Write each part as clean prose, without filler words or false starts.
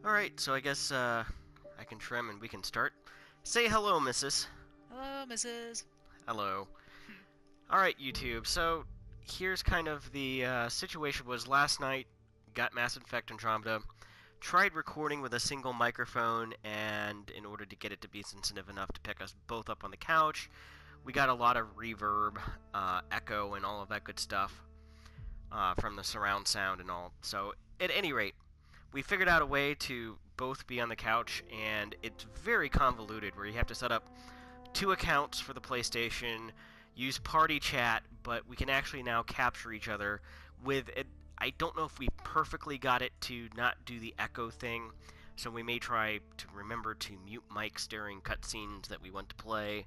Alright, so I guess I can trim and we can start. Say hello, Mrs. Hello, Mrs. Hello. Alright, YouTube, so here's kind of the situation was last night, got Mass Effect Andromeda, tried recording with a single microphone, and in order to get it to be sensitive enough to pick us both up on the couch, we got a lot of reverb, echo, and all of that good stuff from the surround sound and all. So, at any rate, we figured out a way to both be on the couch, and it's very convoluted where you have to set up two accounts for the PlayStation, use party chat, but we can actually now capture each other with it. I don't know if we perfectly got it to not do the echo thing, so we may try to remember to mute mics during cutscenes that we want to play.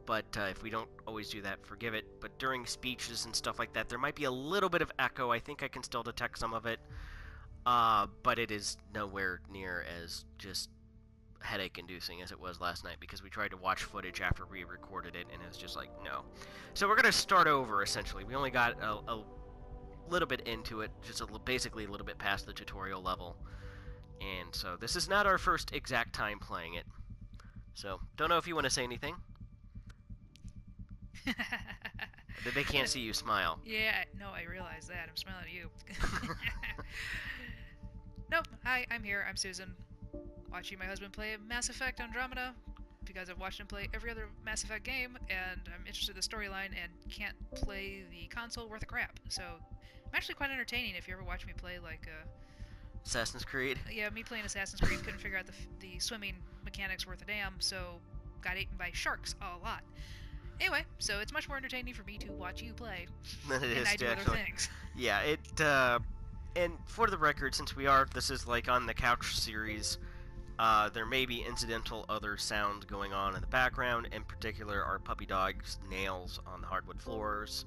But if we don't always do that, forgive it. But during speeches and stuff like that, there might be a little bit of echo. I think I can still detect some of it. But it is nowhere near as just headache-inducing as it was last night, because we tried to watch footage after we recorded it, and it was just like, no. So we're going to start over, essentially. We only got a little bit into it, just basically a little bit past the tutorial level. And so this is not our first exact time playing it. So, don't know if you want to say anything. They can't see you smile. Yeah, no, I realize that. I'm smiling at you. Nope, hi, I'm here. I'm Susan. Watching my husband play Mass Effect Andromeda because I've watched him play every other Mass Effect game, and I'm interested in the storyline and can't play the console worth a crap. So, I'm actually quite entertaining if you ever watch me play, like, Assassin's Creed? yeah, me playing Assassin's Creed, couldn't figure out the swimming mechanics worth a damn, so got eaten by sharks a lot. Anyway, so it's much more entertaining for me to watch you play Than it than is I to do other actually... things. Yeah, and for the record, since this is like on the couch series, there may be incidental other sound going on in the background. In particular, our puppy dog's nails on the hardwood floors.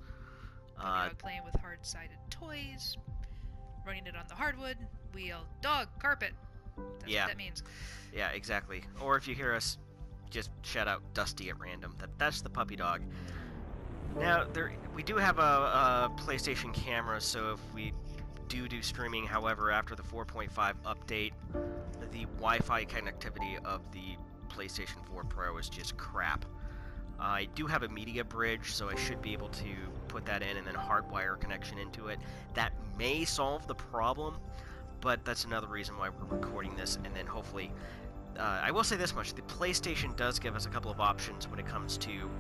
Puppy dog playing with hard-sided toys, running it on the hardwood, wheel, dog, carpet. That's Yeah. what that means. Yeah, exactly. Or if you hear us just shout out Dusty at random, that's the puppy dog. Now, we do have a PlayStation camera, so if we do streaming, however, after the 4.5 update, the Wi-Fi connectivity of the PlayStation 4 Pro is just crap. I do have a media bridge, so I should be able to put that in and then hardwire connection into it. That may solve the problem, but that's another reason why we're recording this, and then hopefully... I will say this much, the PlayStation does give us a couple of options when it comes to,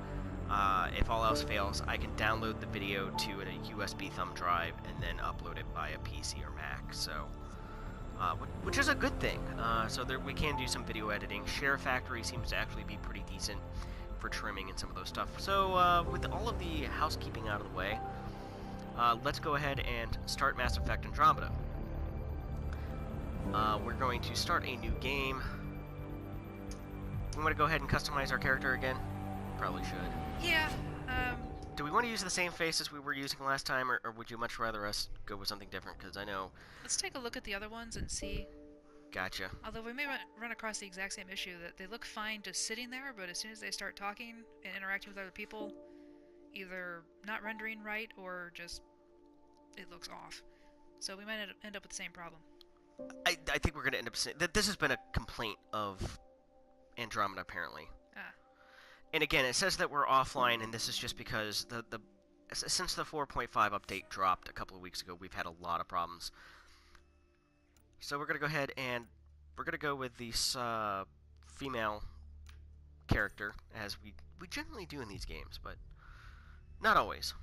if all else fails, I can download the video to a USB thumb drive and then upload it via PC or Mac, so... which is a good thing, so we can do some video editing. SHAREfactory seems to actually be pretty decent for trimming and some of those stuff. So, with all of the housekeeping out of the way, let's go ahead and start Mass Effect Andromeda. We're going to start a new game. We want to go ahead and customize our character again? Probably should. Yeah, Do we want to use the same face as we were using last time, or would you much rather us go with something different? Because I know... let's take a look at the other ones and see. Gotcha. Although we may run across the exact same issue, that they look fine just sitting there, but as soon as they start talking and interacting with other people, either not rendering right or just it looks off. So we might end up with the same problem. I think we're going to end up saying... This has been a complaint of Andromeda, apparently. Ah. And again, it says that we're offline, and this is just because since the 4.5 update dropped a couple of weeks ago, we've had a lot of problems. So we're going to go ahead and we're going to go with this female character, as we generally do in these games, but not always.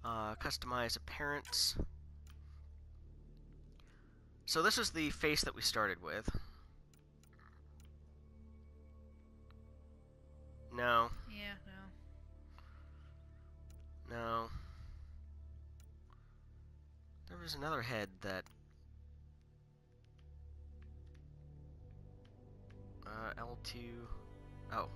Customize appearance. So this is the face that we started with. No. Yeah, no. No. There was another head that... L2... Oh.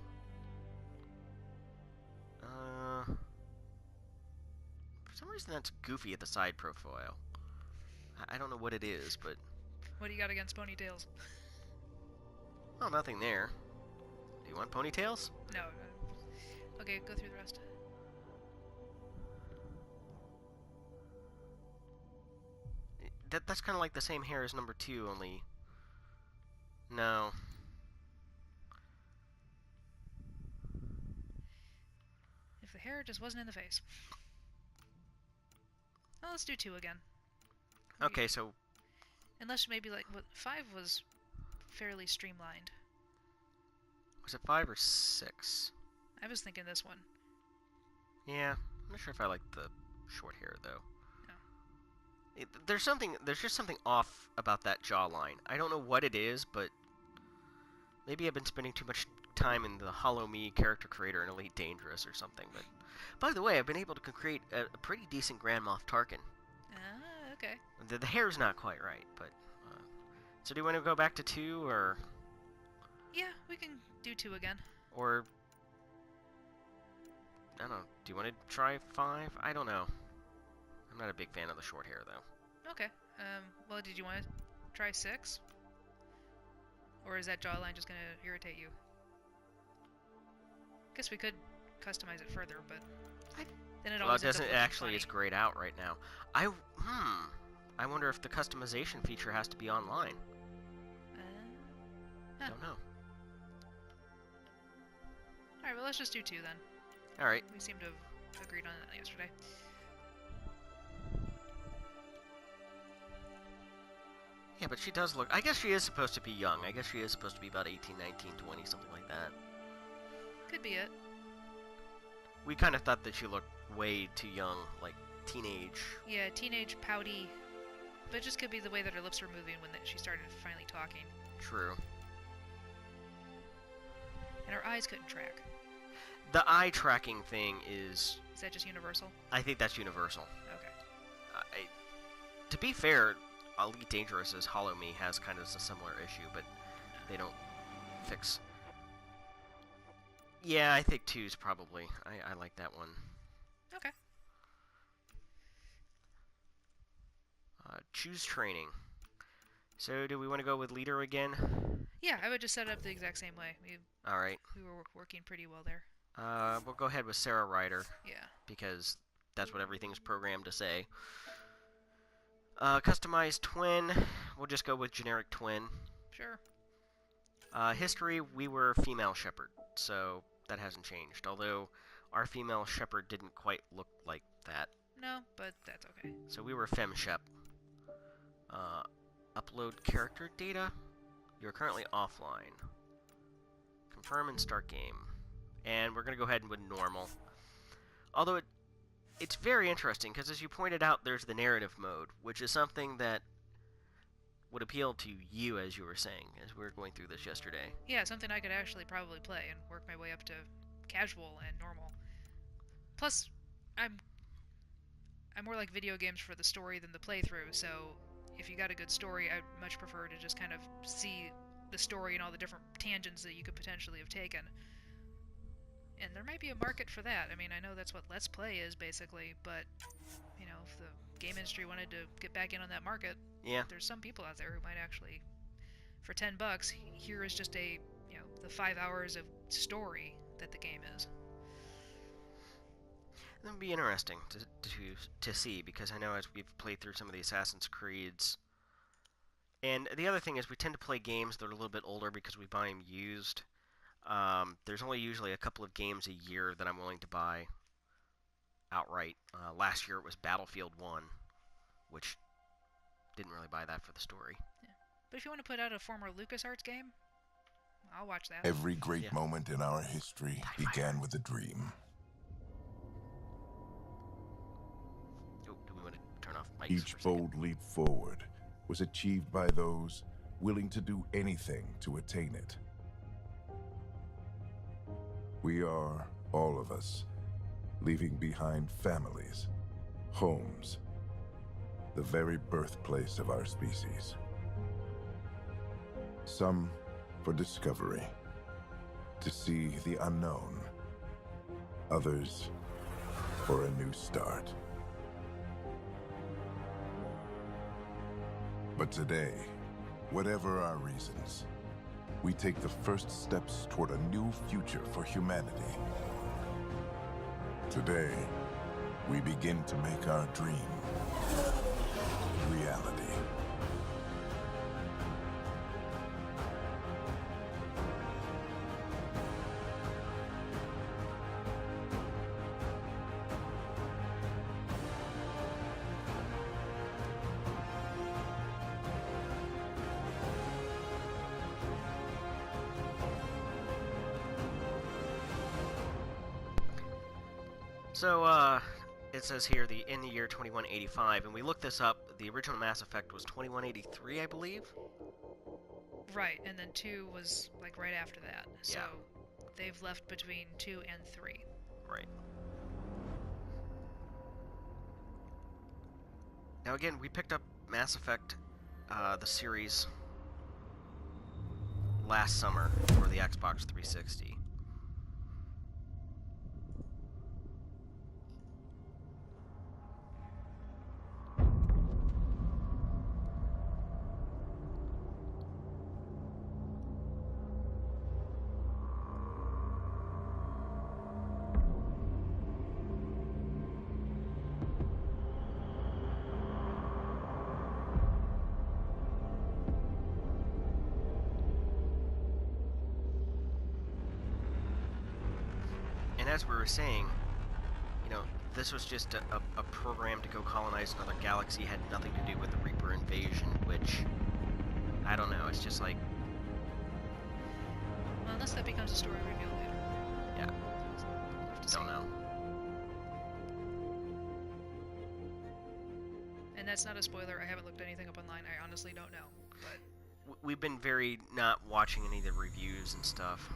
For some reason that's goofy at the side profile. I don't know what it is, but... What do you got against ponytails? Oh, nothing there. Do you want ponytails? No. Okay, go through the rest. that's kind of like the same hair as number 2, only... No. If the hair just wasn't in the face. Well, let's do 2 again. Okay, so... Unless maybe, like, what 5 was fairly streamlined. Was it 5 or 6? I was thinking this one. Yeah, I'm not sure if I like the short hair, though. No. There's just something off about that jawline. I don't know what it is, but... Maybe I've been spending too much time in the Hollow Me character creator in Elite Dangerous or something, but... By the way, I've been able to create a pretty decent Grand Moff Tarkin. Ah, okay. The hair's not quite right, but... So do you want to go back to 2, or... Yeah, we can do 2 again. Or... I don't know. Do you want to try 5? I don't know. I'm not a big fan of the short hair, though. Okay. Well, did you want to try 6? Or is that jawline just going to irritate you? Guess we could customize it further, but... Then it always doesn't actually. funny. It's grayed out right now. I wonder if the customization feature has to be online. Don't know. Alright, well, let's just do 2 then. Alright. We seem to have agreed on that yesterday. Yeah, but she does look... I guess she is supposed to be young. I guess she is supposed to be about 18, 19, 20, something like that. Could be it. We kind of thought that she looked way too young, like teenage. Yeah, teenage, pouty. But it just could be the way that her lips were moving when she started finally talking. True. And her eyes couldn't track. The eye tracking thing is... Is that just universal? I think that's universal. Okay. To be fair, Elite Dangerous's Hollow Me has kind of a similar issue, but they don't fix... Yeah, I think 2's probably. I like that one. Okay. Choose training. So, do we want to go with leader again? Yeah, I would just set it up the exact same way. Alright. We were working pretty well there. We'll go ahead with Sarah Ryder. Yeah. Because that's what everything's programmed to say. Customized twin. We'll just go with generic twin. Sure. History, we were female shepherd, so that hasn't changed. Although, our female shepherd didn't quite look like that. No, but that's okay. So we were fem shep. Upload character data. You're currently offline. Confirm and start game. And we're going to go ahead and with normal. Although it's very interesting, because as you pointed out, there's the narrative mode, which is something that would appeal to you, as you were saying, as we were going through this yesterday. Yeah, something I could actually probably play and work my way up to casual and normal. Plus, I'm more like video games for the story than the playthrough, so if you got a good story, I'd much prefer to just kind of see the story and all the different tangents that you could potentially have taken. And there might be a market for that. I mean, I know that's what Let's Play is, basically, but, you know, if the game industry wanted to get back in on that market, yeah, there's some people out there who might actually, for $10, here is just a, you know, the 5 hours of story that the game is. That would be interesting to see, because I know as we've played through some of the Assassin's Creeds, and the other thing is we tend to play games that are a little bit older because we buy them used. There's only usually a couple of games a year that I'm willing to buy outright. Last year it was Battlefield 1, which didn't really buy that for the story. Yeah. But if you want to put out a former LucasArts game, I'll watch that. Every great moment in our history began with a dream. Oh, do we want to turn off mics Each for a second? bold leap forward was achieved by those willing to do anything to attain it. We are, all of us, leaving behind families, homes, the very birthplace of our species. Some for discovery, to see the unknown. Others for a new start. But today, whatever our reasons, we take the first steps toward a new future for humanity. Today, we begin to make our dream reality. So, it says here in the year 2185, and we looked this up. The original Mass Effect was 2183, I believe. Right, and then 2 was like right after that. So Yeah. they've left between 2 and 3. Right. Now again, we picked up Mass Effect, the series, last summer for the Xbox 360. And as we were saying, you know, this was just a program to go colonize another galaxy. Had nothing to do with the Reaper invasion, which, I don't know, it's just like... Well, unless that becomes a story reveal later. Yeah. We'll have to Don't see. know. And that's not a spoiler. I haven't looked anything up online. I honestly don't know. But We've been very not watching any of the reviews and stuff.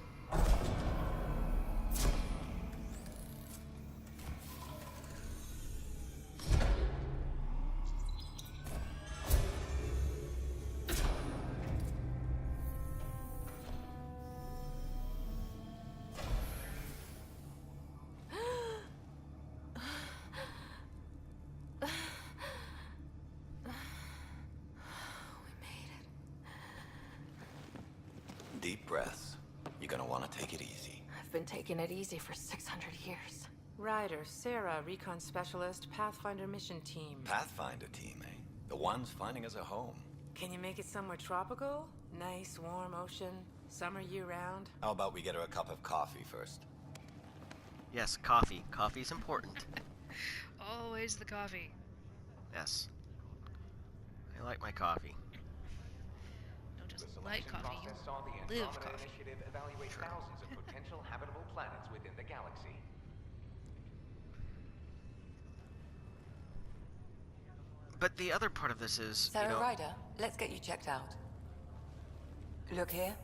Deep breaths. You're gonna want to take it easy. I've been taking it easy for 600 years. Ryder, Sarah, Recon Specialist, Pathfinder Mission Team. Pathfinder team, eh? The ones finding us a home. Can you make it somewhere tropical? Nice, warm ocean, summer year-round? How about we get her a cup of coffee first? Yes, coffee. Coffee's important. always the coffee. Yes. I like my coffee. Don't just The like selection coffee, process saw the you live Andromeda coffee. Initiative evaluate thousands of potential habitable planets within the galaxy. But the other part of this is, you Sarah know... Ryder, let's get you checked out. Look here.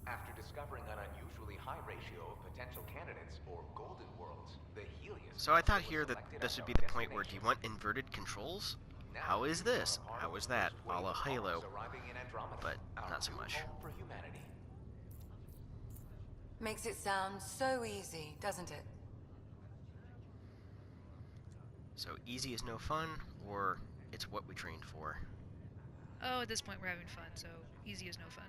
After discovering an unusually high ratio of potential candidates or golden worlds, the Helios... So I thought was here that selected this as would our be the point where, do you destination. want inverted controls? Now, How is this? we are How is part that? of A the first la wave of Halo. Mars arriving in Andromeda, But our not so new much. home for humanity. Makes it sound so easy, doesn't it? So easy is no fun, or it's what we trained for? Oh, at this point we're having fun, so easy is no fun.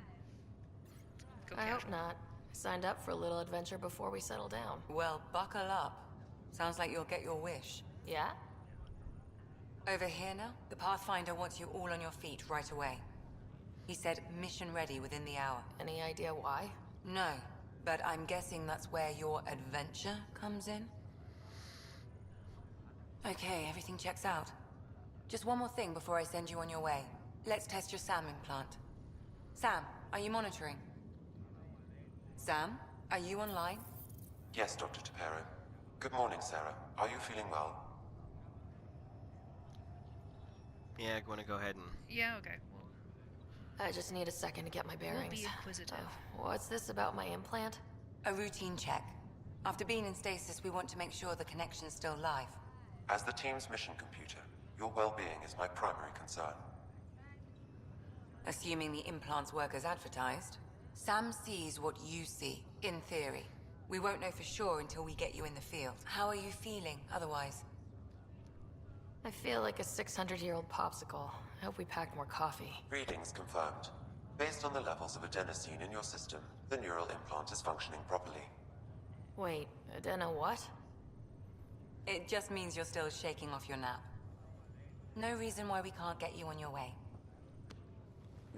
Go I casual. hope not. Signed up for a little adventure before we settle down. Well, buckle up. Sounds like you'll get your wish. Yeah? Over here now, the Pathfinder wants you all on your feet right away. He said mission ready within the hour. Any idea why? No, but I'm guessing that's where your adventure comes in. Okay, everything checks out. Just one more thing before I send you on your way. Let's test your SAM implant. Sam, are you monitoring? Sam, are you online? Yes, Dr. Tapero. Good morning, Sarah. Are you feeling well? Yeah, I want to go ahead and... Yeah, okay. I just need a second to get my bearings. be inquisitive. What's this about my implant? A routine check. After being in stasis, we want to make sure the connection's still live. As the team's mission computer, your well-being is my primary concern. Assuming the implants work as advertised. Sam sees what you see, in theory. We won't know for sure until we get you in the field. How are you feeling, otherwise? I feel like a 600-year-old popsicle. I hope we packed more coffee. Readings confirmed. Based on the levels of adenosine in your system, the neural implant is functioning properly. Wait, Adena what? It just means you're still shaking off your nap. No reason why we can't get you on your way.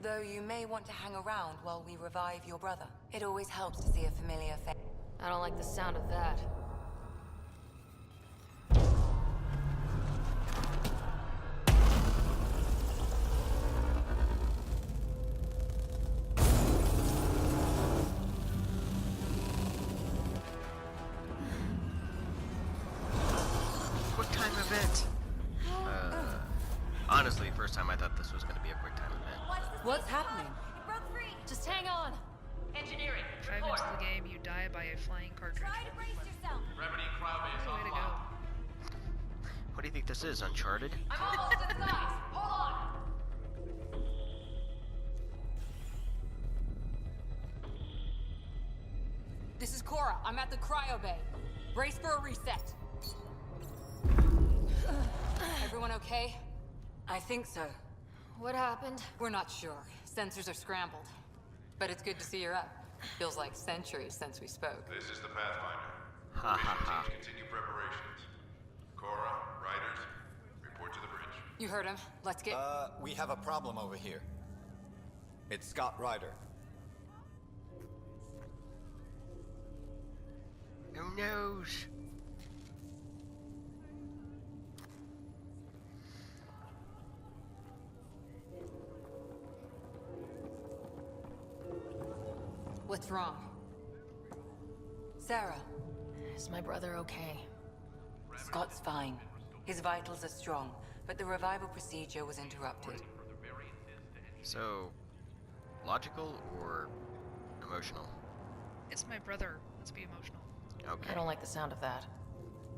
Though you may want to hang around while we revive your brother. It always helps to see a familiar face. I don't like the sound of that. What's happening? It broke free. Just hang on. Engineering. 5 into the game, you die by a flying cartridge. Try to brace yourself. Remedy cryobase Way to go. online. What do you think this is, Uncharted? I'm almost inside. Hold on. This is Cora. I'm at the cryo bay. Brace for a reset. Everyone okay? I think so. What happened? We're not sure. Sensors are scrambled. But it's good to see you're up. Feels like centuries since we spoke. This is the Pathfinder. Ha ha ha. Continue preparations. Cora, Riders, report to the bridge. You heard him. Let's get... We have a problem over here. It's Scott Ryder. Who knows? What's wrong? Sarah. Is my brother okay? Scott's fine. His vitals are strong, but the revival procedure was interrupted. So, logical or emotional? It's my brother. Let's be emotional. Okay. I don't like the sound of that.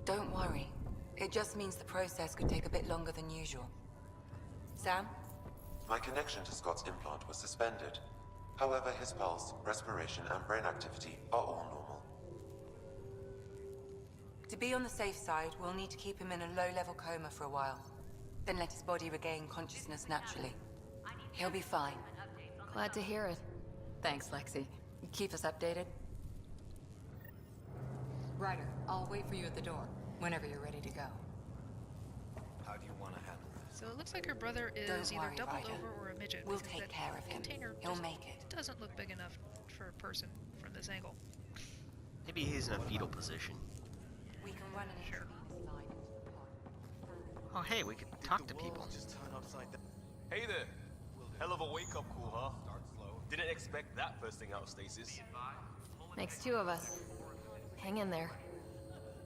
Don't worry. It just means the process could take a bit longer than usual. Sam? My connection to Scott's implant was suspended. However, his pulse, respiration, and brain activity are all normal. To be on the safe side, we'll need to keep him in a low-level coma for a while. Then let his body regain consciousness naturally. He'll be fine. Glad to hear it. Thanks, Lexi. Keep us updated. Ryder, I'll wait for you at the door, whenever you're ready to go. How do you want to handle this? So it looks like her brother is Don't either worry, doubled Ryder. over or a midget. We'll because take that care of him. Container He'll just make it. doesn't look big enough for a person from this angle. Maybe he's in a fetal position. We can run an Sure. intravenous line into the pod. Oh, hey, we can talk to people. Just turn upside down. Hey there. Hell of a wake-up call, huh? Didn't expect that first thing out of stasis. Makes two of us. Hang in there.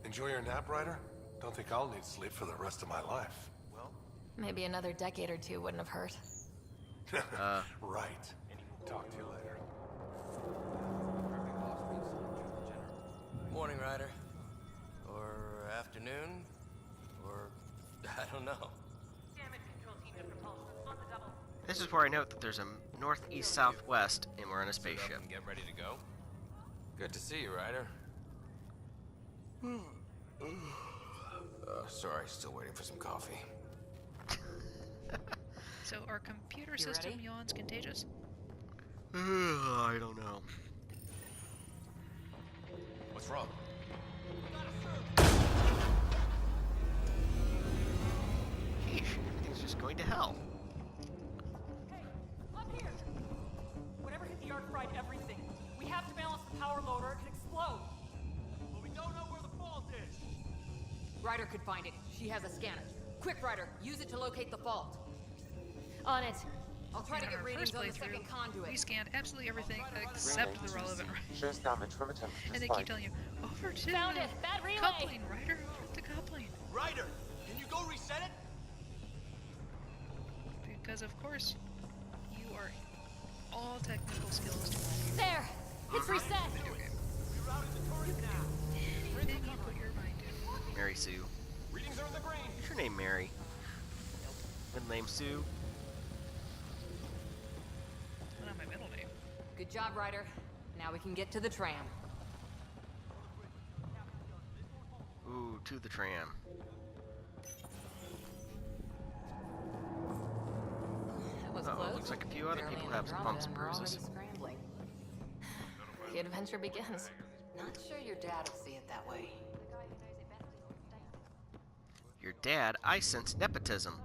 Enjoy your nap, Ryder? Don't think I'll need sleep for the rest of my life. Maybe another decade or two wouldn't have hurt. Right. Talk to you later. Morning, Ryder. Or afternoon. Or... I don't know. This is where I note that there's a northeast southwest, and we're in a spaceship. Get ready to go. Good to see you, Ryder. Sorry, still waiting for some coffee. So our computer You system ready? yawns contagious? I don't know. What's wrong? Sheesh, everything's just going to hell. Up here! Whatever hit the arc fried everything. We have to balance the power load or it could explode. But we don't know where the fault is. Ryder could find it. She has a scanner. Quick, Ryder, use it to locate the fault. On it. I'll try to In get our readings first on the playthrough, second conduit. we scanned absolutely everything except the relevant. Shows damage from a temperature And they spike. keep telling you, over to Found the it. Bad relay. coupling, Ryder. Over the coupling. Ryder, can you go reset it? Because of course, you are all technical skills. There. It's reset. Video game. Rerouting the turret now. Everything you put your mind to. Mary Sue. Readings are in the brain. What's your name, Mary? Middle name Sue. Not my middle name. Good job, Ryder. Now we can get to the tram. Ooh, to the tram. That was Oh, close. looks like a few other Barely people in have some Andromeda bumps and and we're already bruises. scrambling. The adventure begins. Not sure your dad will see it that way. Your dad, I sense nepotism.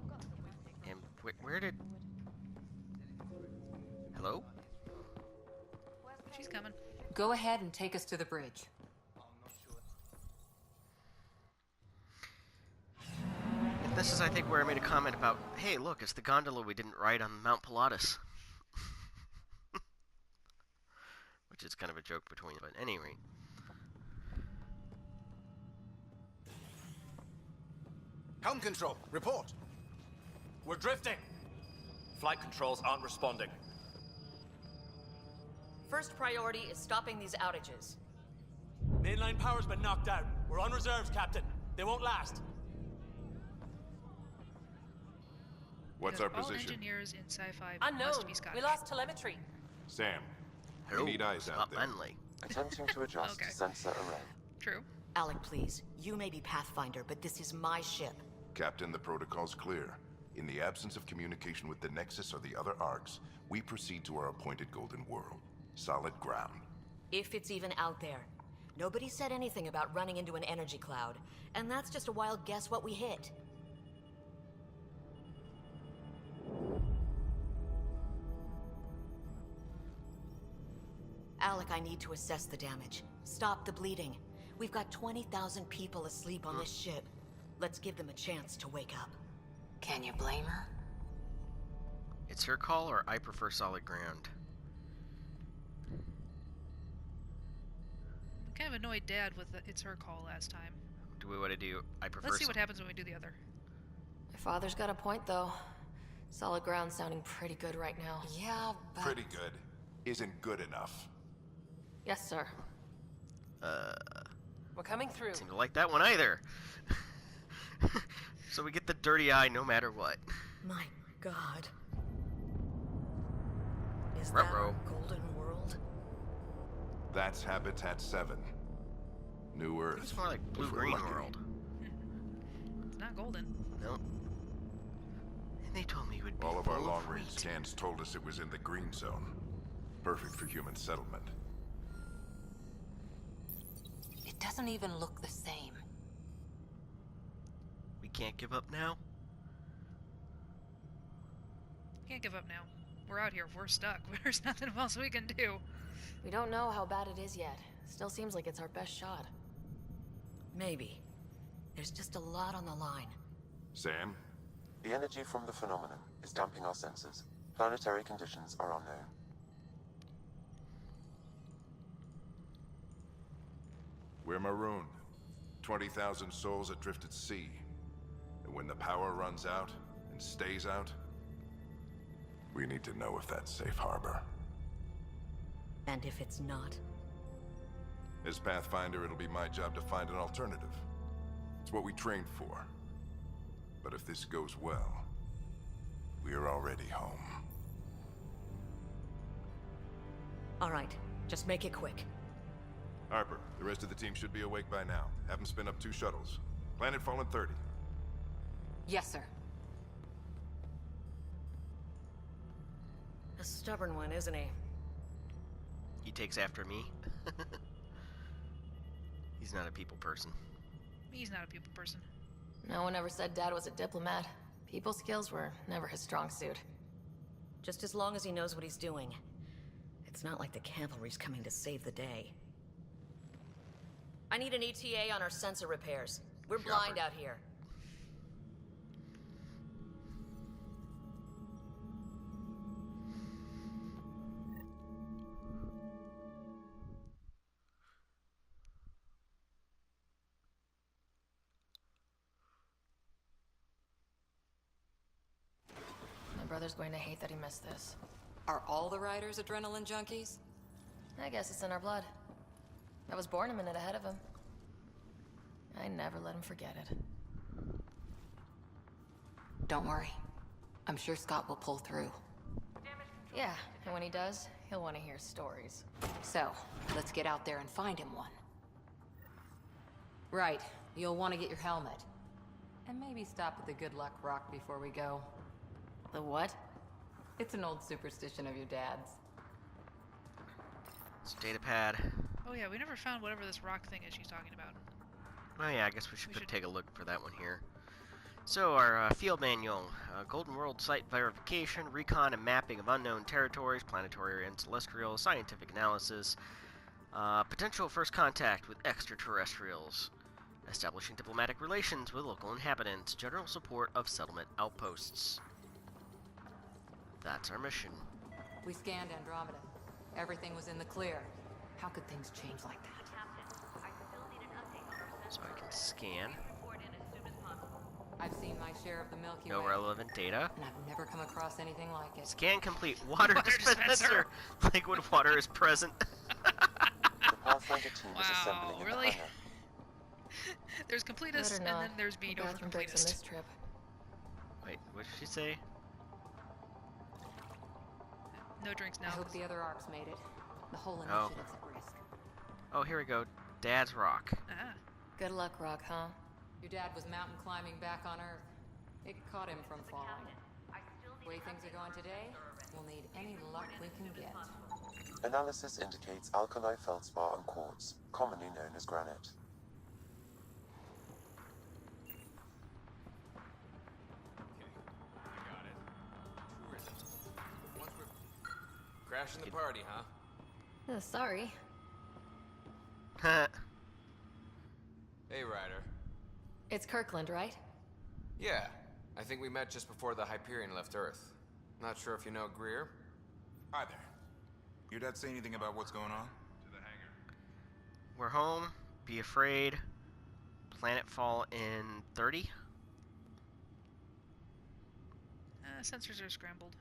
And where did... Hello? She's coming. Go ahead and take us to the bridge. And this is, I think, where I made a comment about, hey, look, it's the gondola we didn't ride on Mount Pilatus. Which is kind of a joke between, but anyway. Helm control, report. We're drifting. Flight controls aren't responding. First priority is stopping these outages. Mainline power's been knocked out. We're on reserves, Captain. They won't last. What's Because our all position? engineers in sci-fi Unknown. must be Scottish. We lost telemetry. Sam, we Oh, need eyes out there. Scotlandly. Attempting to adjust Okay. sensor array. True. Alec, please. You may be Pathfinder, but this is my ship. Captain, the protocol's clear. In the absence of communication with the Nexus or the other arcs, we proceed to our appointed Golden World. Solid ground. If it's even out there. Nobody said anything about running into an energy cloud, and that's just a wild guess what we hit. Alec, I need to assess the damage. Stop the bleeding. We've got 20,000 people asleep on this ship. Let's give them a chance to wake up. Can you blame her? It's her call, or I prefer solid ground. Kind of annoyed Dad with the "it's her call" last time. Do we want to do? I prefer. Let's see what happens when we do the other. My father's got a point, though. Solid ground sounding pretty good right now. Yeah, but... Pretty good. Isn't good enough. Yes, sir. We're coming through. Seem to like that one either. So we get the dirty eye no matter what. My God. Is that our Golden World? That's Habitat 7. New Earth. It's more like if we're blue-green lucky. world. It's not golden. No. And they told me it would be All of our full long-range wheat. scans told us it was in the green zone. Perfect for human settlement. It doesn't even look the same. We can't give up now? Can't give up now. We're out here. We're stuck. There's nothing else we can do. We don't know how bad it is yet. Still seems like it's our best shot. Maybe. There's just a lot on the line. Sam? The energy from the phenomenon is damping our senses. Planetary conditions are unknown. We're marooned. 20,000 souls adrift at sea. And when the power runs out, and stays out, we need to know if that's safe harbor. And if it's not? As Pathfinder, it'll be my job to find an alternative. It's what we trained for. But if this goes well, we're already home. All right, just make it quick. Harper, the rest of the team should be awake by now. Have them spin up 2 shuttles. Planet Fallen 30. Yes, sir. A stubborn one, isn't he? He takes after me. He's not a people person. He's not a people person. No one ever said Dad was a diplomat. People skills were never his strong suit. Just as long as he knows what he's doing. It's not like the cavalry's coming to save the day. I need an ETA on our sensor repairs. We're blind out here. My brother's going to hate that he missed this. Are all the riders adrenaline junkies? I guess it's in our blood. I was born a minute ahead of him. I never let him forget it. Don't worry. I'm sure Scott will pull through. Yeah, and when he does, he'll want to hear stories. So, let's get out there and find him one. Right. You'll want to get your helmet. And maybe stop at the Good Luck Rock before we go. The what? It's an old superstition of your dad's. It's a data pad. Oh yeah, we never found whatever this rock thing is she's talking about. Oh yeah, I guess we should take a look for that one here. So our field manual, Golden World site verification, recon and mapping of unknown territories, planetary and celestial, scientific analysis, potential first contact with extraterrestrials, establishing diplomatic relations with local inhabitants, general support of settlement outposts. That's our mission. We scanned Andromeda. Everything was in the clear. How could things change like that? So I can scan. I've seen my share of the Milky Way. No relevant data. And I've never come across anything like it. Scan complete. Water dispenser. Liquid water is present. The Pathfinder team is assembling in really? the hangar. There's completists, and then there's being over completist. This trip. Wait, what did she say? No drinks now. I hope the other arcs made it. The whole initiative's at risk. Oh, here we go. Dad's rock. Ah. Good luck, Rock, huh? Your dad was mountain climbing back on Earth. It caught him from falling. The way things are going today, we'll need any luck we can get. Analysis indicates alkali feldspar and quartz, commonly known as granite. Crashing the party, huh? Sorry. Hey, Ryder. It's Kirkland, right? Yeah, I think we met just before the Hyperion left Earth. Not sure if you know Greer. Hi there. Your dad say anything about what's going on? We're home. Be afraid. Planet fall in 30. Sensors are scrambled.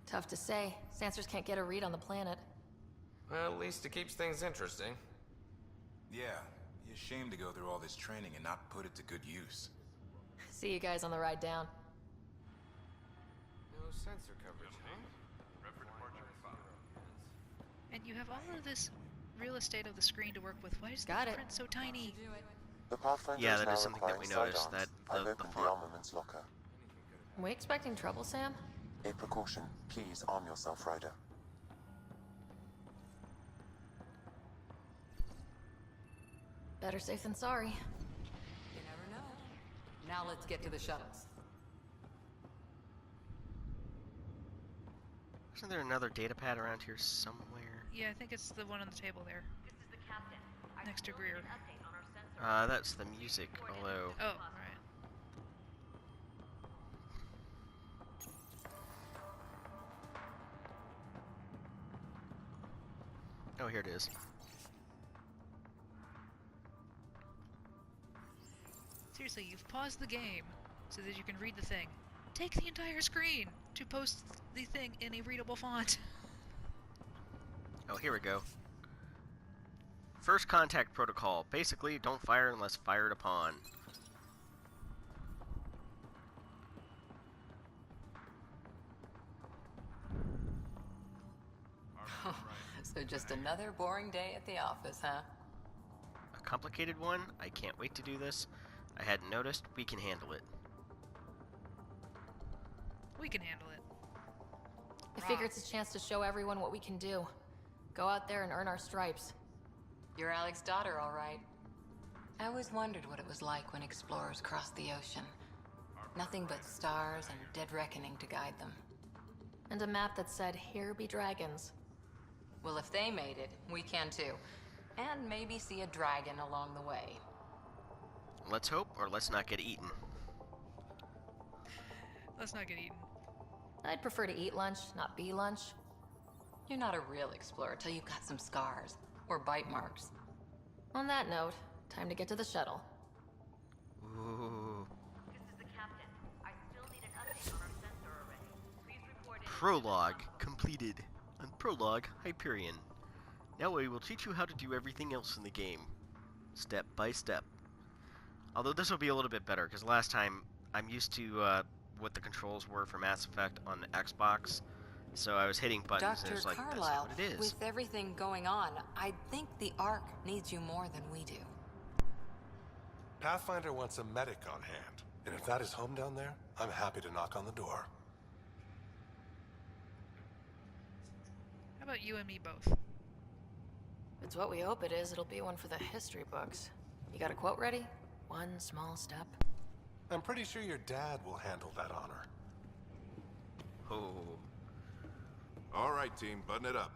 Tough to say. Sensors can't get a read on the planet. Well, at least it keeps things interesting. Yeah, be ashamed to go through all this training and not put it to good use. See you guys on the ride down. No sensor coverage, huh? And you have all of this real estate of the screen to work with. Why is the Got it. print so tiny? The Pathfinder Yeah, is that now is something that we replying noticed, sidearms. that I've the opened the font. armaments locker. Are we expecting trouble, Sam? A precaution. Please arm yourself, Ryder. Better safe than sorry. You never know. Now let's get to the shuttles. Isn't there another data pad around here somewhere? Yeah, I think it's the one on the table there. Next to Greer. That's the music, although... Oh, right. Oh, here it is. Seriously, you've paused the game so that you can read the thing. Take the entire screen to post the thing in a readable font. Oh, here we go. First contact protocol. Basically, don't fire unless fired upon. So just another boring day at the office, huh? A complicated one? I can't wait to do this. I hadn't noticed. We can handle it. We can handle it. I figure it's a chance to show everyone what we can do. Go out there and earn our stripes. You're Alec's daughter, all right. I always wondered what it was like when explorers crossed the ocean. Nothing but stars and dead reckoning to guide them. And a map that said, "Here be dragons." Well, if they made it, we can too. And maybe see a dragon along the way. Let's hope, or let's not get eaten. Let's not get eaten. I'd prefer to eat lunch, not be lunch. You're not a real explorer till you've got some scars. Or bite marks. On that note, time to get to the shuttle. Ooh. This is the captain. I still need an update on our sensor array. Please report in. Prologue completed. On Prologue, Hyperion. Now we will teach you how to do everything else in the game. Step by step. Although this will be a little bit better, because last time I'm used to what the controls were for Mass Effect on the Xbox. So I was hitting buttons and it was like, that's not what it is. With everything going on, I think the Ark needs you more than we do. Pathfinder wants a medic on hand. And if that is home down there, I'm happy to knock on the door. How about you and me both? If it's what we hope it is, it'll be one for the history books. You got a quote ready? One small step. I'm pretty sure your dad will handle that honor. Oh. All right, team, button it up.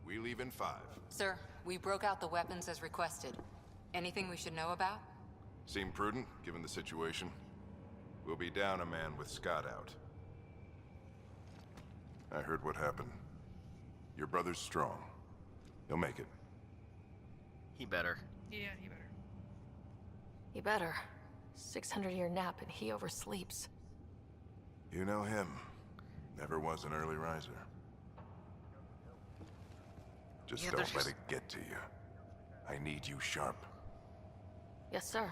We leave in 5. Sir, we broke out the weapons as requested. Anything we should know about? Seem prudent, given the situation. We'll be down a man with Scott out. I heard what happened. Your brother's strong. He'll make it. He better. Yeah, he better. You better. 600-year nap and he oversleeps. You know him. Never was an early riser. Just Yeah, don't let it get to you. I need you sharp. Yes, sir.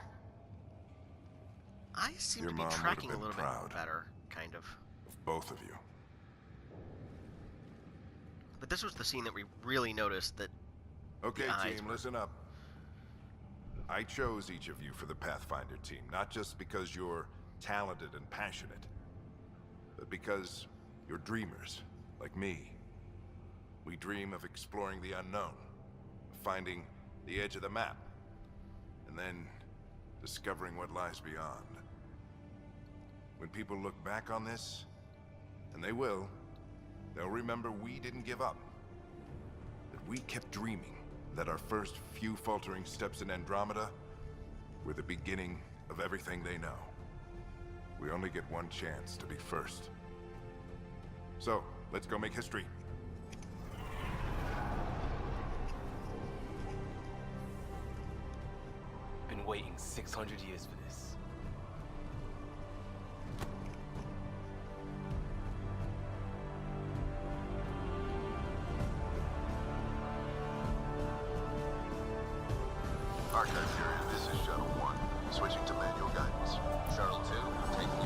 I seem Your to be mom would have tracking a been little proud. bit better, kind of. Of both of you. But this was the scene that we really noticed that. Okay, the eyes team, were- listen up. I chose each of you for the Pathfinder team, not just because you're talented and passionate, but because you're dreamers, like me. We dream of exploring the unknown, of finding the edge of the map, and then discovering what lies beyond. When people look back on this, and they will, they'll remember we didn't give up. That we kept dreaming, that our first few faltering steps in Andromeda were the beginning of everything they know. We only get one chance to be first. So, let's go make history. Been waiting 600 years for this. Archive period, this is Shuttle 1. Switching to manual guidance. Shuttle 2, taking